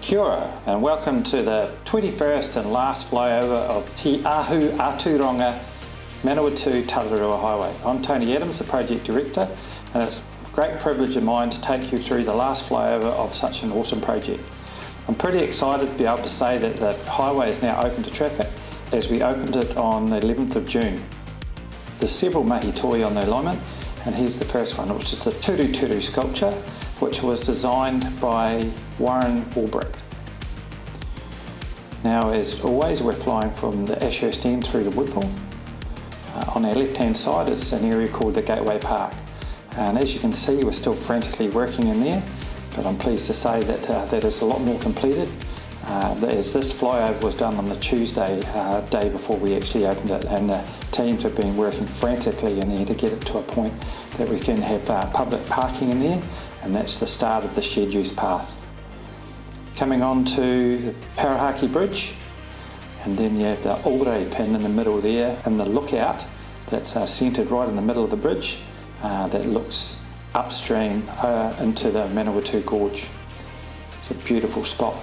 Kia ora, and welcome to the 21st and last flyover of Te Ahu Turanga Manawatū Tararua Highway. I'm Tony Adams, the Project Director, and it's a great privilege of mine to take you through the last flyover of such an awesome project. I'm pretty excited to be able to say that the highway is now open to traffic as we opened it on the 11th of June. There's several mahi toi on the alignment, and here's the first one, which is the Turu sculpture, which was designed by Warren Albrecht. Now, as always, we're flying from the Ashurst end through to Whipple. On our left-hand side is an area called the Gateway Park, and as you can see, we're still frantically working in there, but I'm pleased to say that that is a lot more completed, as this flyover was done on the Tuesday, day before we actually opened it, and the teams have been working frantically in there to get it to a point that we can have public parking in there, and that's the start of the shared use path. Coming on to the Parahaki Bridge, and then you have the Ore pin in the middle there, and the lookout that's centred right in the middle of the bridge that looks upstream into the Manawatū Gorge. It's a beautiful spot.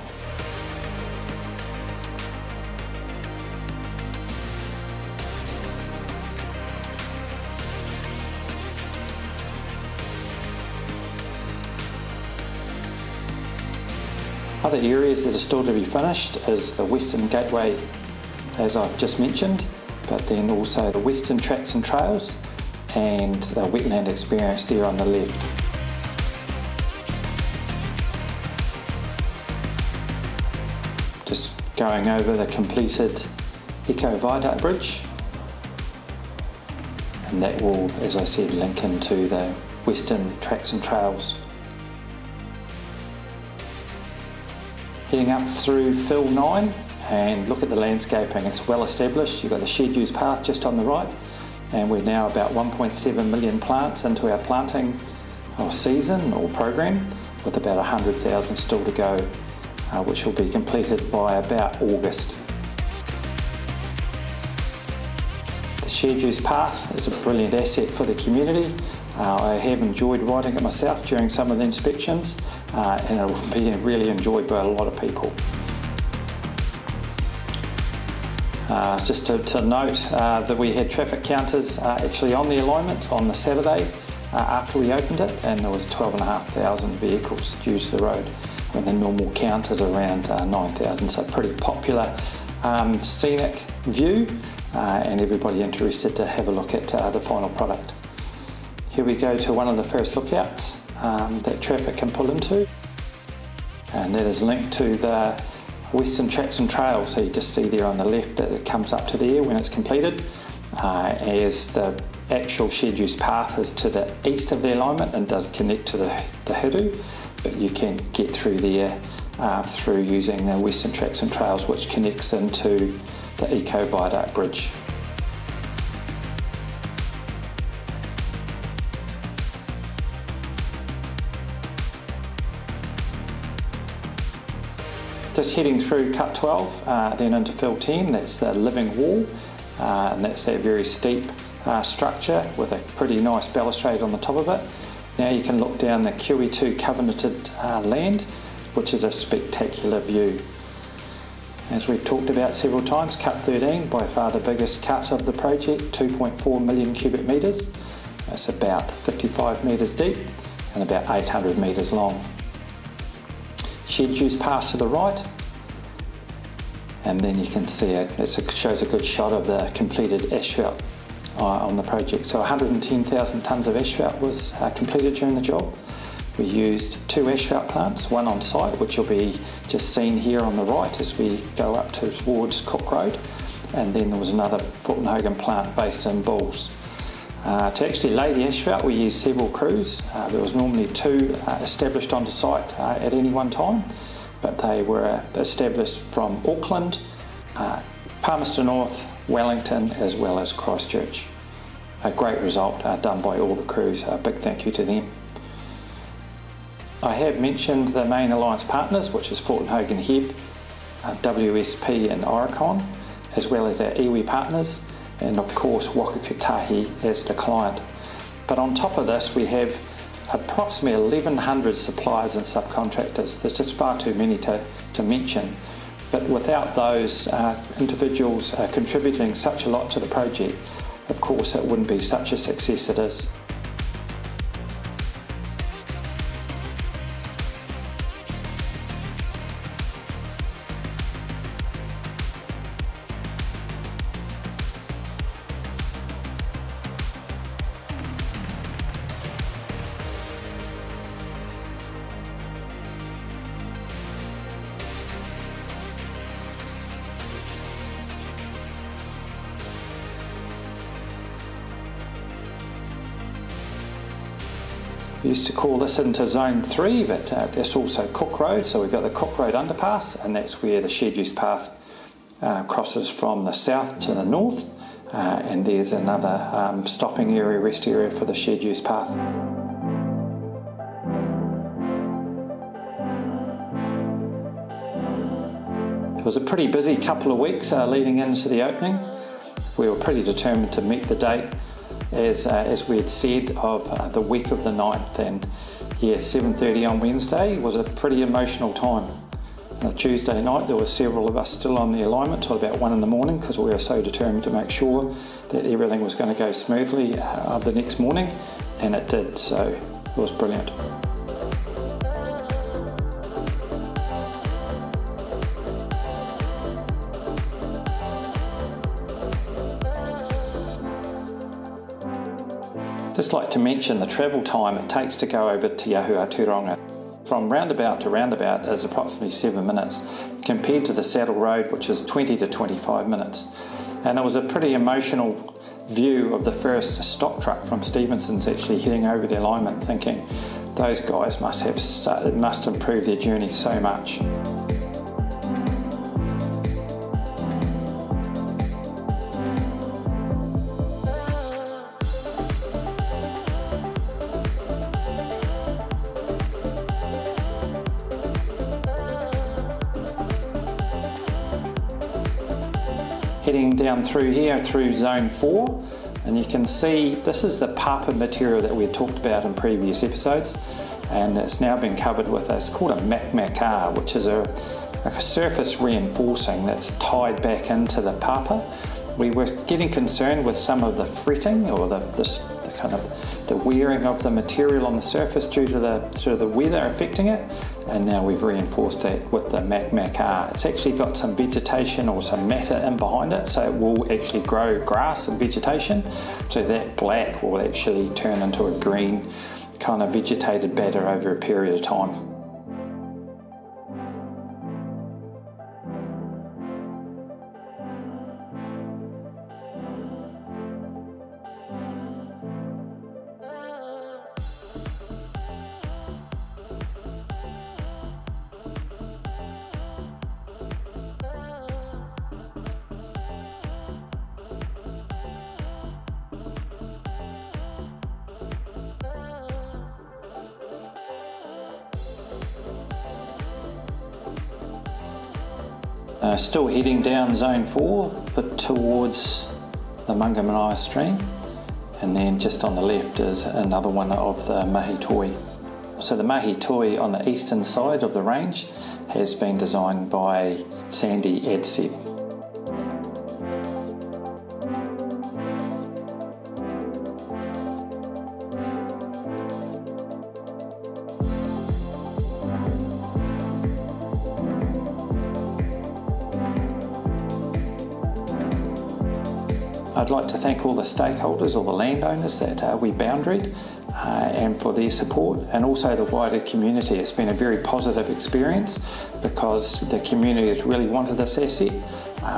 Other areas that are still to be finished is the Western Gateway, as I've just mentioned, but then also the Western Tracks and Trails and the wetland experience there on the left. Just going over the completed Eco Viaduct Bridge, and that will, as I said, link into the Western Tracks and Trails. Heading up through Fill 9 and look at the landscaping. It's well established. You've got the shared use path just on the right, and we're now about 1.7 million plants into our planting season or program, with about 100,000 still to go, which will be completed by about August. The shared use path is a brilliant asset for the community. I have enjoyed riding it myself during some of the inspections, and it will be really enjoyed by a lot of people. Just to note that we had traffic counters actually on the alignment on the Saturday after we opened it, and there was 12,500 vehicles used the road when the normal count is around 9,000, so pretty popular scenic view, and everybody interested to have a look at the final product. Here we go to one of the first lookouts that traffic can pull into, and that is linked to the Western Tracks and Trails. So you just see there on the left that it comes up to there when it's completed, as the actual shared use path is to the east of the alignment and does connect to the Hiru, but you can get through there through using the Western Tracks and Trails, which connects into the Eco Viaduct Bridge. Just heading through Cut 12, then into Fill 10, that's the living wall, and that's that very steep structure with a pretty nice balustrade on the top of it. Now you can look down the QE2 covenanted land, which is a spectacular view. As we've talked about several times, Cut 13, by far the biggest cut of the project, 2.4 million cubic metres. It's about 55 metres deep and about 800 metres long. Shared use path to the right, and then you can see it shows a good shot of the completed asphalt on the project. So 110,000 tonnes of asphalt was completed during the job. We used 2 asphalt plants, one on site, which will be just seen here on the right as we go up towards Cook Road, and then there was another Fulton plant based in Bulls. To actually lay the asphalt, we used several crews. There was normally 2 established onto site at any one time, but they were established from Auckland, Palmerston North, Wellington, as well as Christchurch. A great result done by all the crews. A big thank you to them. I have mentioned the main alliance partners, which is Fulton Hogan Heb, WSP and Oricon, as well as our iwi partners, and of course Wakakutahi as the client. But on top of this, we have approximately 1,100 suppliers and subcontractors. There's just far too many to mention. But without those individuals contributing such a lot to the project, of course it wouldn't be such a success it is. We used to call this into Zone 3, but it's also Cook Road, so we've got the Cook Road underpass, and that's where the shared use path crosses from the south to the north, and there's another stopping area, rest area for the shared use path. It was a pretty busy couple of weeks leading into the opening. We were pretty determined to meet the date as we had said of the week of the 9th, and yeah, 7:30 on Wednesday was a pretty emotional time. Tuesday night there were several of us still on the alignment till about 1 in the morning because we were so determined to make sure that everything was going to go smoothly the next morning, and it did, so it was brilliant. Just like to mention the travel time it takes to go over Te Ahu Turanga. From roundabout to roundabout is approximately 7 minutes, compared to the saddle road, which is 20 to 25 minutes. And it was a pretty emotional view of the first stock truck from Stevenson's actually heading over the alignment, thinking those guys must improve their journey so much. Heading down through here through Zone 4, and you can see this is the papa material that we had talked about in previous episodes, and it's now been covered with it's called a Manawatū, which is a surface reinforcing that's tied back into the papa. We were getting concerned with some of the fretting or the kind of the wearing of the material on the surface due to the weather affecting it, and now we've reinforced it with the Manawatū. It's actually got some vegetation or some matter in behind it, so it will actually grow grass and vegetation, so that black will actually turn into a green kind of vegetated batter over a period of time. Still heading down Zone 4, but towards the Manawatū stream, and then just on the left is another one of the Manawatū. So the Manawatū on the eastern side of the range has been designed by Sandy Adsett. I'd like to thank all the stakeholders, all the landowners that we boundaried and for their support, and also the wider community. It's been a very positive experience because the community has really wanted this asset.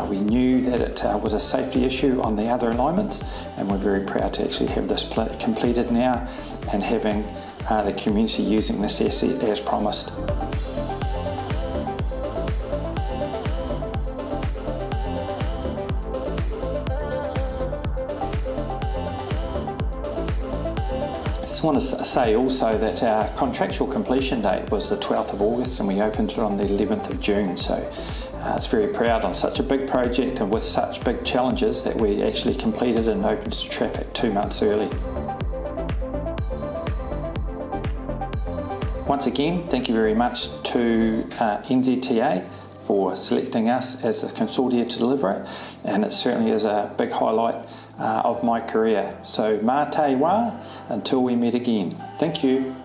We knew that it was a safety issue on the other alignments, and we're very proud to actually have this completed now and having the community using this asset as promised. I want to say also that our contractual completion date was the 12th of August and we opened it on the 11th of June, so it's very proud on such a big project and with such big challenges that we actually completed and opened to traffic 2 months early. Once again, thank you very much to NZTA for selecting us as a consortia to deliver it, and it certainly is a big highlight of my career. So mā te wā, until we meet again. Thank you.